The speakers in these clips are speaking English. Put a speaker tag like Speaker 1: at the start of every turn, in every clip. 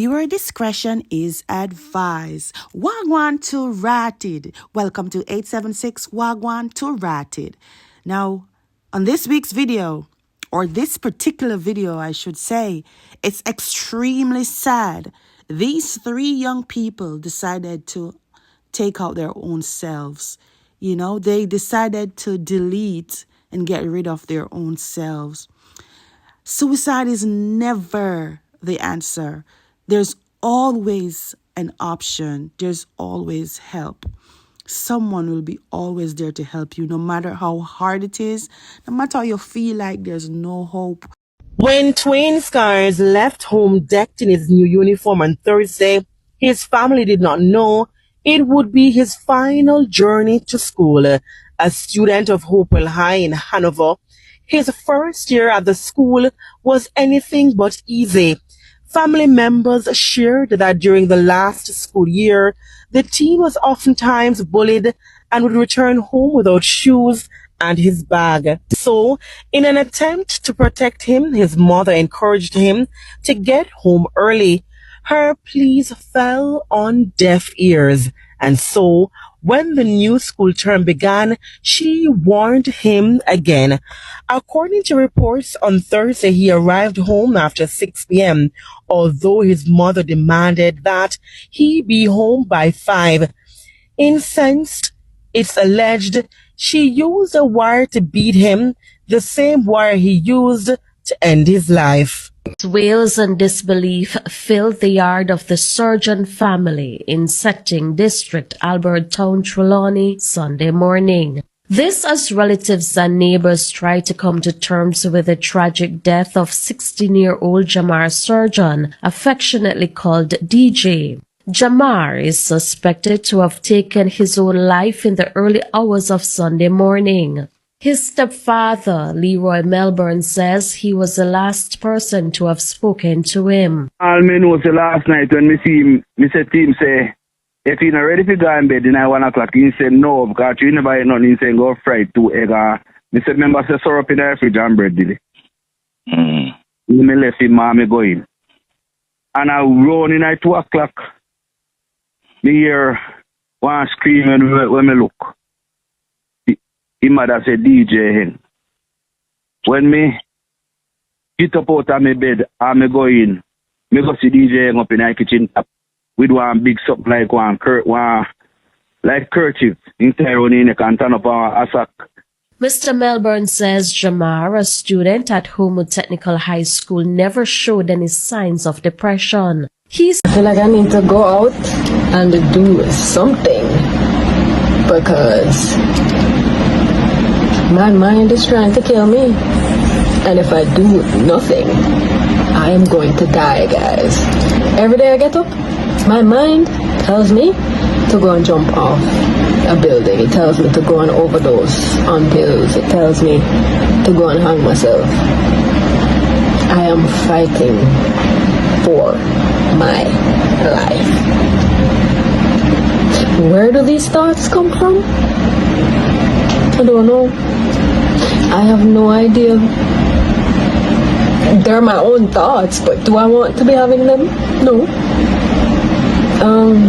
Speaker 1: Viewer discretion is advised. Wagwan to Ratted. Welcome to 876 Wagwan to Ratted. Now, on this week's video, or this particular video, I should say, it's extremely sad. These three young people decided to take out their own selves. You know, they decided to delete and get rid of their own selves. Suicide is never the answer. There's always an option. There's always help. Someone will be always there to help you, no matter how hard it is, no matter how you feel like there's no hope.
Speaker 2: When Twain Skies left home decked in his new uniform on Thursday, his family did not know it would be his final journey to school. A student of Hopewell High in Hanover, his first year at the school was anything but easy. Family members shared that during the last school year, the teen was oftentimes bullied and would return home without shoes and his bag. So, in an attempt to protect him, his mother encouraged him to get home early. Her pleas fell on deaf ears, and so, when the new school term began, she warned him again. According to reports on Thursday, he arrived home after 6 p.m., although his mother demanded that he be home by 5. Incensed, it's alleged, she used a wire to beat him, the same wire he used to end his life.
Speaker 3: Wails and disbelief filled the yard of the Surgeon family in Setting District, Albertown, Trelawney, Sunday morning. This as relatives and neighbors try to come to terms with the tragic death of 16-year-old Jamar Surgeon, affectionately called DJ. Jamar is suspected to have taken his own life in the early hours of Sunday morning. His stepfather, Leroy Melbourne, says he was the last person to have spoken to him.
Speaker 4: All me know say last night when me see him, me said to him say, if he not ready to go in bed in 1 o'clock, he said no, because you never eat nothing, he said go fry 2 egg. Me said, remember say syrup in the fridge and bread, did he? Me left him, me go in. And I run in at 2 o'clock. Me hear one scream when me look. His mother said, DJ hen. When me get up out of my bed and me go in, me go see DJ up in the kitchen top with one big sup like kerchief inside on the neck and turn up a sack.
Speaker 3: Mr. Melbourne says Jamar, a student at Homo Technical High School, never showed any signs of depression. I
Speaker 5: feel like I need to go out and do something because my mind is trying to kill me. And if I do nothing, I am going to die, guys. Every day I get up, my mind tells me to go and jump off a building. It tells me to go and overdose on pills. It tells me to go and hang myself. I am fighting for my life. Where do these thoughts come from? I don't know. I have no idea. They're my own thoughts, but do I want to be having them? No.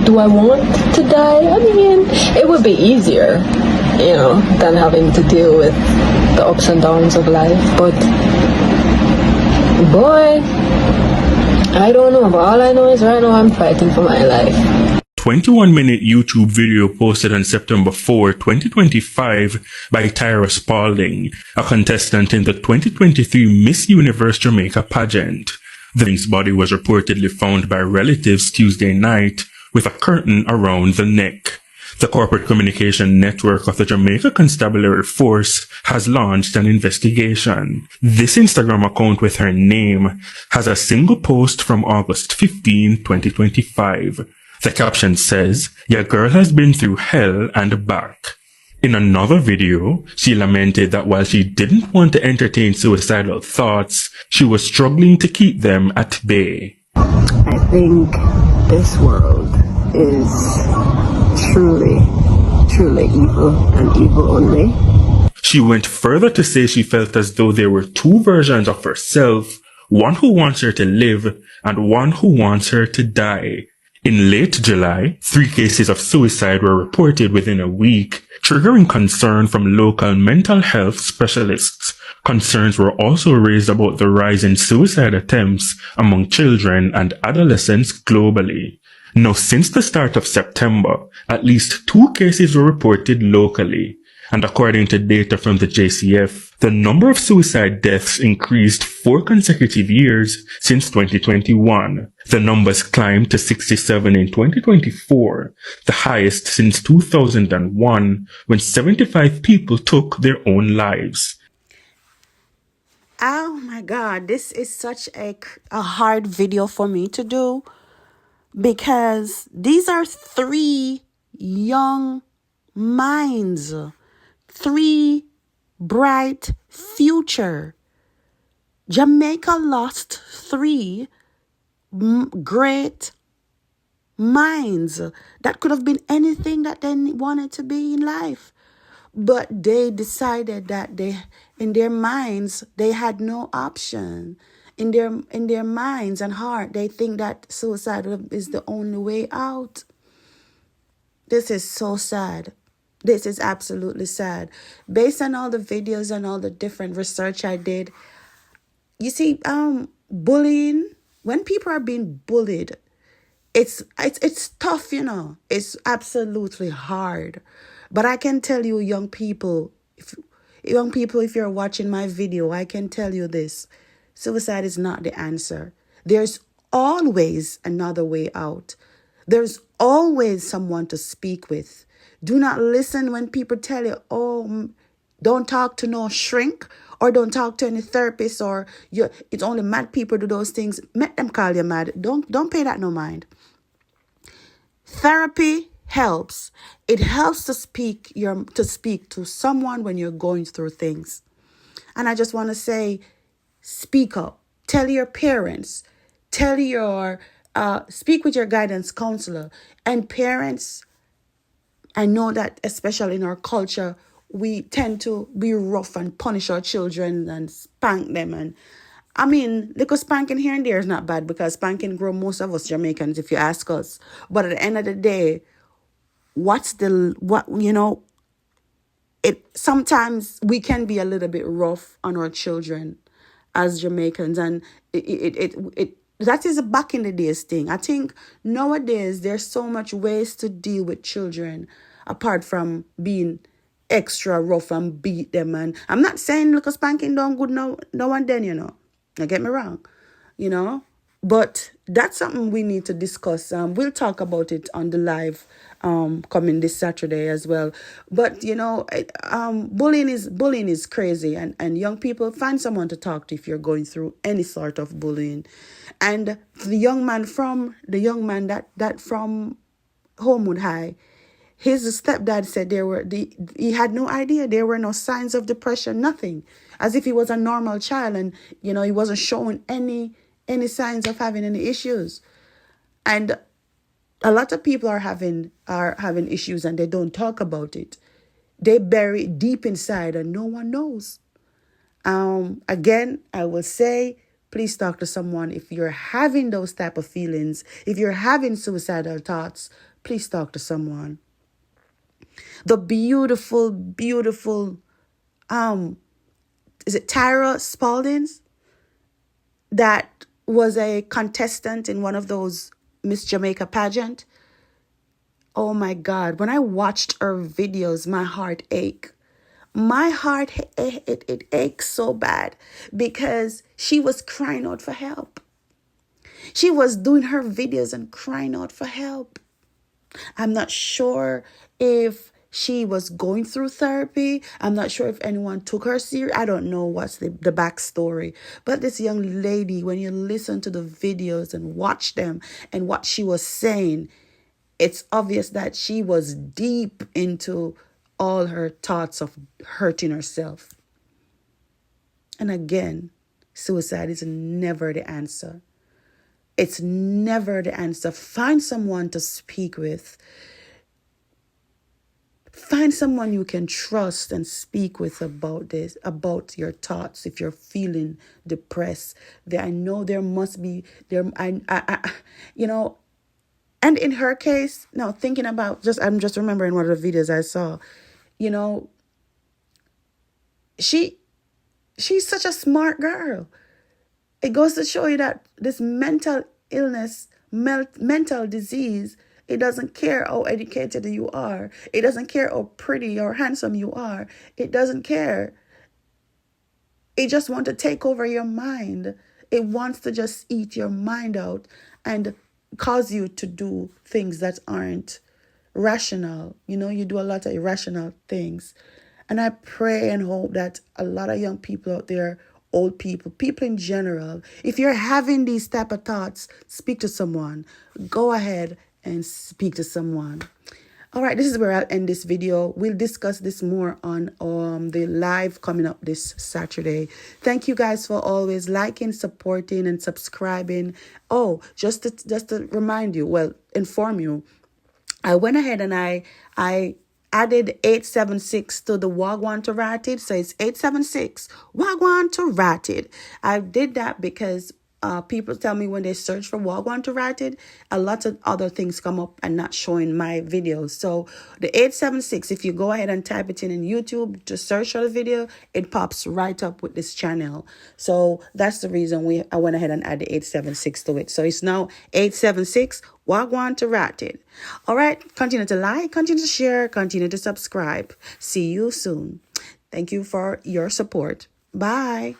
Speaker 5: Do I want to die? I mean, it would be easier, than having to deal with the ups and downs of life. But, boy, I don't know. But all I know is right now I'm fighting for my life.
Speaker 6: 21-minute YouTube video posted on September 4, 2025 by Tyra Spalding, a contestant in the 2023 Miss Universe Jamaica pageant. The woman's body was reportedly found by relatives Tuesday night with a curtain around the neck. The corporate communication network of the Jamaica Constabulary Force has launched an investigation. This Instagram account with her name has a single post from August 15, 2025. The caption says, "Your girl has been through hell and back." In another video, she lamented that while she didn't want to entertain suicidal thoughts, she was struggling to keep them at bay.
Speaker 5: I think this world is truly, truly evil and evil only.
Speaker 6: She went further to say she felt as though there were two versions of herself, one who wants her to live, and one who wants her to die. In late July, 3 cases of suicide were reported within a week, triggering concern from local mental health specialists. Concerns were also raised about the rise in suicide attempts among children and adolescents globally. Now, since the start of September, at least 2 cases were reported locally. And according to data from the JCF, the number of suicide deaths increased 4 consecutive years since 2021. The numbers climbed to 67 in 2024, the highest since 2001, when 75 people took their own lives.
Speaker 1: Oh my God, this is such a hard video for me to do because these are 3 young minds, 3 bright future. Jamaica lost 3 great minds that could have been anything that they wanted to be in life. But they decided that in their minds, they had no option. In their minds and heart, they think that suicide is the only way out. This is so sad. This is absolutely sad. Based on all the videos and all the different research I did, you see, bullying, when people are being bullied, it's tough, you know. It's absolutely hard. But I can tell you, young people, if you're watching my video, I can tell you this. Suicide is not the answer. There's always another way out. There's always someone to speak with. Do not listen when people tell you, oh, don't talk to no shrink, or don't talk to any therapist, or it's only mad people do those things. Let them call you mad. Don't pay that no mind. Therapy helps. It helps to speak to someone when you're going through things. And I just want to say, speak up. Tell your parents. Speak with your guidance counselor. And parents, I know that especially in our culture, we tend to be rough and punish our children and spank them. And I mean, little spanking here and there is not bad, because spanking grow most of us Jamaicans, if you ask us. But at the end of the day, sometimes we can be a little bit rough on our children as Jamaicans, and that is a back in the days thing. I think nowadays there's so much ways to deal with children apart from being extra rough and beat them. And I'm not saying little spanking don't good no one then, don't get me wrong, but that's something we need to discuss. We'll talk about it on the live coming this Saturday as well. But bullying is crazy, and young people, find someone to talk to if you're going through any sort of bullying. And the young man that from Homewood High, his stepdad said he had no idea there were no signs of depression, nothing, as if he was a normal child, and he wasn't showing any signs of having any issues. And a lot of people are having issues and they don't talk about it. They bury it deep inside and no one knows. Again, I will say, please talk to someone. If you're having those type of feelings, if you're having suicidal thoughts, please talk to someone. The beautiful, is it Tyra Spaldings? That was a contestant in one of those Miss Jamaica pageant. Oh my God, when I watched her videos, my heart ached. My heart, it aches so bad, because she was crying out for help. She was doing her videos and crying out for help. I'm not sure if she was going through therapy. I'm not sure if anyone took her serious. I don't know what's the backstory. But this young lady, when you listen to the videos and watch them and what she was saying, it's obvious that she was deep into all her thoughts of hurting herself. And again, suicide is never the answer. It's never the answer. Find someone to speak with. Find someone you can trust and speak with about this, about your thoughts. If you're feeling depressed, I know there must be there. You know, and in her case, now thinking about I'm just remembering one of the videos I saw. You know, she's such a smart girl. It goes to show you that this mental illness, mental disease, it doesn't care how educated you are. It doesn't care how pretty or handsome you are. It doesn't care. It just wants to take over your mind. It wants to just eat your mind out and cause you to do things that aren't rational. You know, you do a lot of irrational things. And I pray and hope that a lot of young people out there, old people in general, if you're having these type of thoughts, speak to someone. Go ahead and speak to someone. All right, this is where I'll end this video. We'll discuss this more on the live coming up this Saturday. Thank you guys for always liking, supporting, and subscribing. Oh, just to remind you, inform you, I went ahead and I added 876 to the Wagwan to Ratted. So it's 876 Wagwan to Ratted. I did that because people tell me when they search for Wagwan to Ratted, a lot of other things come up and not showing my videos. So the 876, if you go ahead and type it in YouTube to search for the video, it pops right up with this channel. So that's the reason I went ahead and added 876 to it. So it's now 876 Wagwan to Ratted. All right, continue to like, continue to share, continue to subscribe. See you soon. Thank you for your support. Bye.